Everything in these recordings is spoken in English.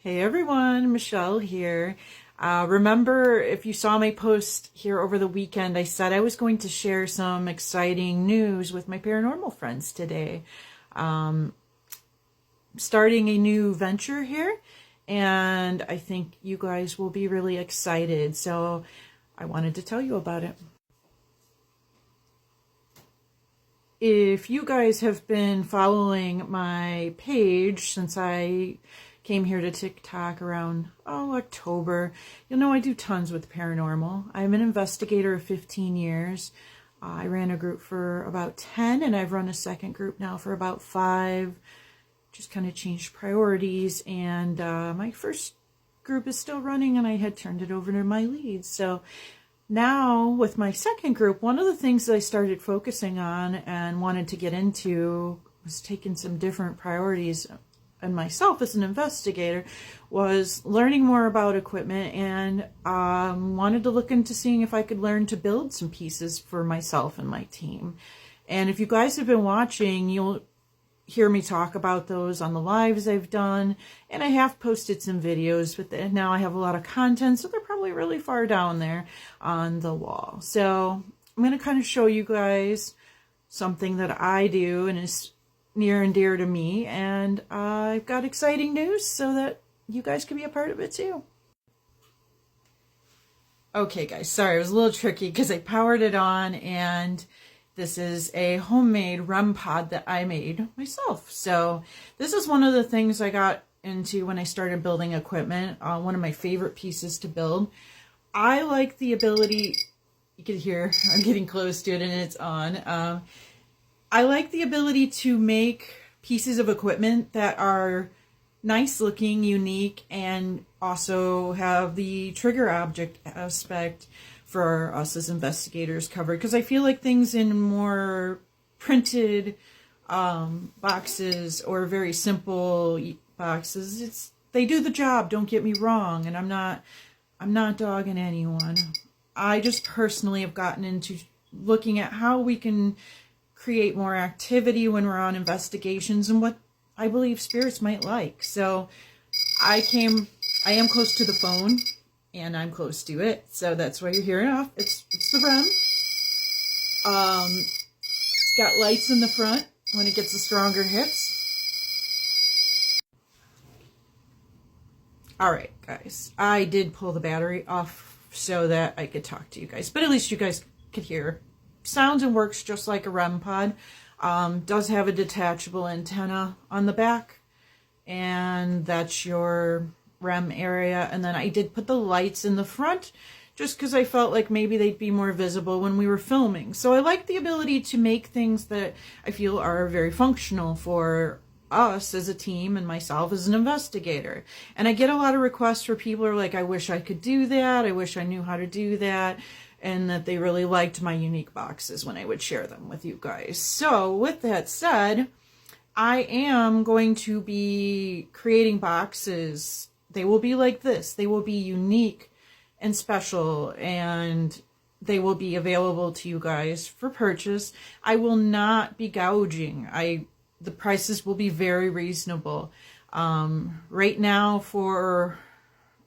Hey everyone, Michelle here. Remember, if you saw my post here over the weekend, I said I was going to share some exciting news with my paranormal friends today. Starting a new venture here, and I think you guys will be really excited. So I wanted to tell you about it. If you guys have been following my page since I came here to TikTok around October, you'll know I do tons with paranormal. I'm an investigator of 15 years. I ran a group for about 10, and I've run a second group now for about 5. Just kind of changed priorities, and my first group is still running, and I had turned it over to my leads. So now with my second group, one of the things that I started focusing on and wanted to get into was taking some different priorities, and myself as an investigator was learning more about equipment, and wanted to look into seeing if I could learn to build some pieces for myself and my team. And if you guys have been watching, you'll hear me talk about those on the lives I've done, and I have posted some videos, but now I have a lot of content, so they're probably really far down there on the wall. So I'm going to kind of show you guys something that I do and is near and dear to me, and I've got exciting news so that you guys can be a part of it too. Okay guys, sorry, it was a little tricky because I powered it on, and this is a homemade Rempod that I made myself. So this is one of the things I got into when I started building equipment. One of my favorite pieces to build. I like the ability, you can hear I'm getting close to it and it's on. I like the ability to make pieces of equipment that are nice looking, unique, and also have the trigger object aspect for us as investigators covered, because I feel like things in more printed boxes or very simple boxes, they do the job, don't get me wrong, and I'm not dogging anyone. I just personally have gotten into looking at how we can create more activity when we're on investigations and what I believe spirits might like. So I am close to the phone, and I'm close to it, so that's why you're hearing off. It's the Rem. Got lights in the front when it gets the stronger hits. All right, guys, I did pull the battery off so that I could talk to you guys, but at least you guys could hear. Sounds and works just like a Rempod. Does have a detachable antenna on the back, and that's your REM area. And then I did put the lights in the front just because I felt like maybe they'd be more visible when we were filming. So I like the ability to make things that I feel are very functional for us as a team and myself as an investigator. And I get a lot of requests for people who are like, I wish I could do that, I wish I knew how to do that, and that they really liked my unique boxes when I would share them with you guys. So with that said, I am going to be creating boxes. They will be like this. They will be unique and special, and they will be available to you guys for purchase. I will not be gouging. The prices will be very reasonable. Right now for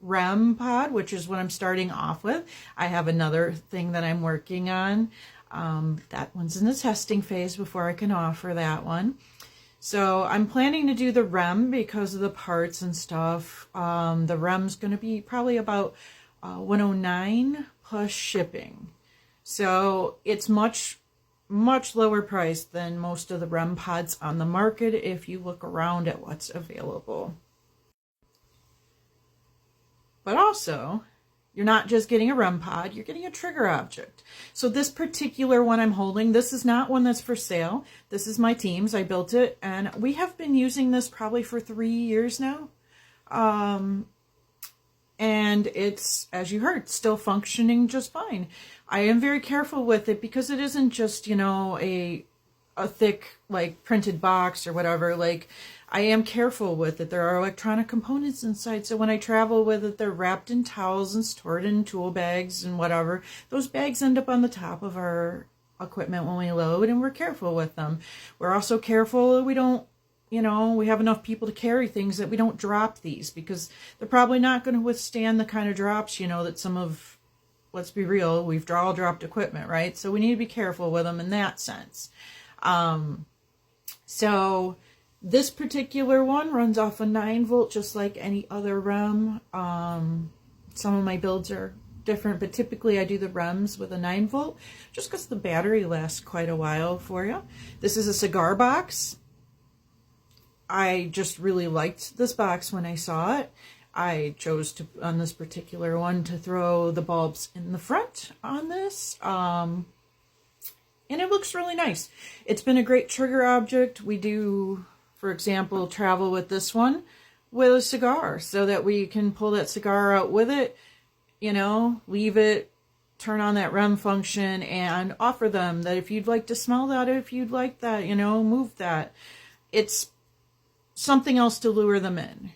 Rempod, which is what I'm starting off with, I have another thing that I'm working on. That one's in the testing phase before I can offer that one. So I'm planning to do the REM because of the parts and stuff. The REM's going to be probably about $109 plus shipping. So it's much lower priced than most of the Rempods on the market if you look around at what's available. But also, you're not just getting a Rempod, you're getting a trigger object. So this particular one I'm holding, this is not one that's for sale. This is my team's. I built it, and we have been using this probably for 3 years now. And it's, as you heard, still functioning just fine. I am very careful with it because it isn't just, you know, a thick, like, printed box or whatever. Like, I am careful with it. There are electronic components inside, so when I travel with it, they're wrapped in towels and stored in tool bags and whatever. Those bags end up on the top of our equipment when we load, and we're careful with them. We're also careful that we don't you know, we have enough people to carry things that we don't drop these, because they're probably not going to withstand the kind of drops, you know, that some of, let's be real, we've all dropped equipment, right? So we need to be careful with them in that sense. So this particular one runs off a 9-volt, just like any other REM. Some of my builds are different, but typically I do the REMs with a 9-volt, just because the battery lasts quite a while for you. This is a cigar box. I just really liked this box when I saw it. I chose to, on this particular one, to throw the bulbs in the front on this. And it looks really nice. It's been a great trigger object. We do, for example, travel with this one with a cigar, so that we can pull that cigar out with it, you know, leave it, turn on that REM function, and offer them that if you'd like to smell that, if you'd like that, you know, move that. It's something else to lure them in.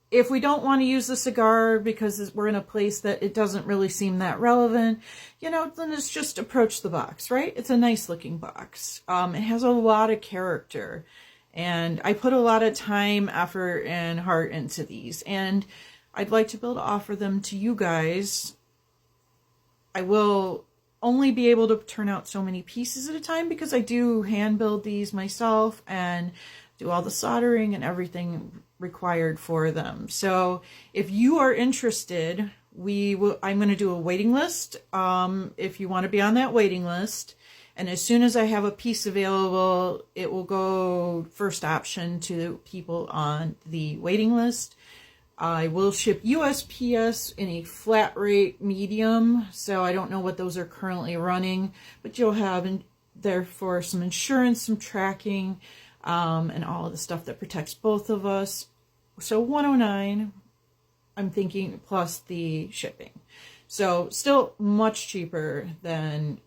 If we don't want to use the cigar because we're in a place that it doesn't really seem that relevant, you know, then it's just approach the box, right? It's a nice looking box. It has a lot of character, and I put a lot of time, effort, and heart into these, and I'd like to be able to offer them to you guys. I will only be able to turn out so many pieces at a time, because I do hand build these myself and do all the soldering and everything required for them. So if you are interested, I'm going to do a waiting list. If you want to be on that waiting list, and as soon as I have a piece available, it will go first option to people on the waiting list. I will ship USPS in a flat rate medium, so I don't know what those are currently running, but you'll have therefore some insurance, some tracking, and all of the stuff that protects both of us. So $109, I'm thinking, plus the shipping. So still much cheaper than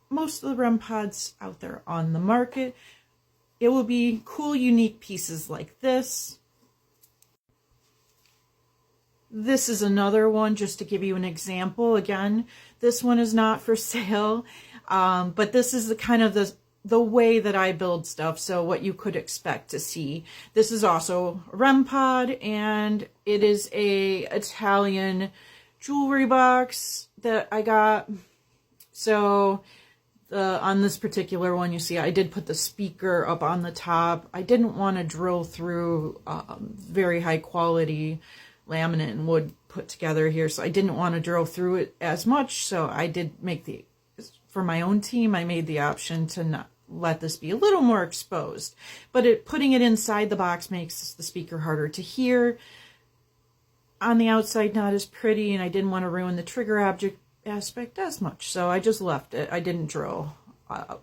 most of the Rempods out there on the market. It will be cool, unique pieces like this. This is another one, just to give you an example. Again, this one is not for sale, but this is the kind of the way that I build stuff, so what you could expect to see. This is also a Rempod, and it is a Italian jewelry box that I got. So on this particular one, you see I did put the speaker up on the top. I didn't want to drill through very high quality laminate and wood put together here, so I didn't want to drill through it as much. So I did make for my own team, I made the option to not let this be a little more exposed, but putting it inside the box makes the speaker harder to hear. On the outside, not as pretty, and I didn't want to ruin the trigger object aspect as much, so I just left it. I didn't drill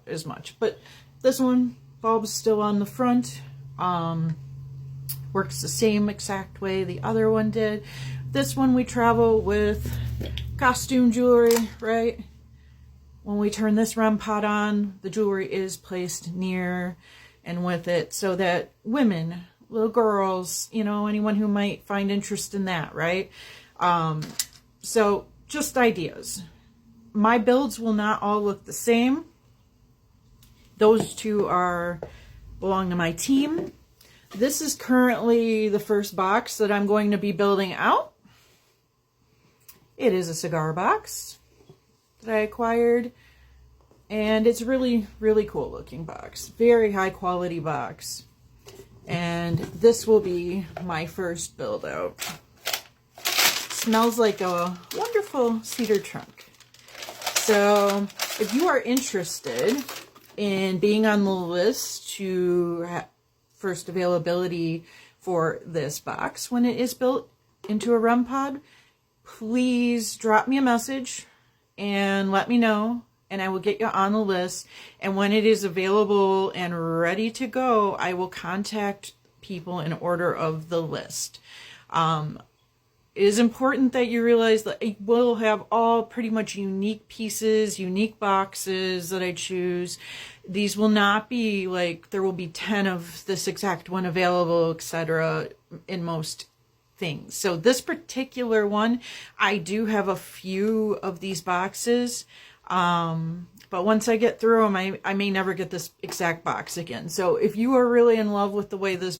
as much. But this one, bulb's still on the front. Works the same exact way the other one did. This one we travel with costume jewelry, right? When we turn this Rempod on, the jewelry is placed near and with it, so that women, little girls, you know, anyone who might find interest in that, right? So just ideas. My builds will not all look the same. Those two belong to my team. This is currently the first box that I'm going to be building out. It is a cigar box that I acquired, and it's really, really cool looking box. Very high quality box. And this will be my first build out. Smells like a wonderful cedar trunk. So if you are interested in being on the list to first availability for this box when it is built into a Rempod, please drop me a message and let me know, and I will get you on the list. And when it is available and ready to go, I will contact people in order of the list. It is important that you realize that I will have all pretty much unique pieces, unique boxes that I choose. These will not be like, there will be 10 of this exact one available, etc. in most things. So this but I do have a few of these boxes, but But once I get through them, I may never get this exact box again. So if you are really in love with the way this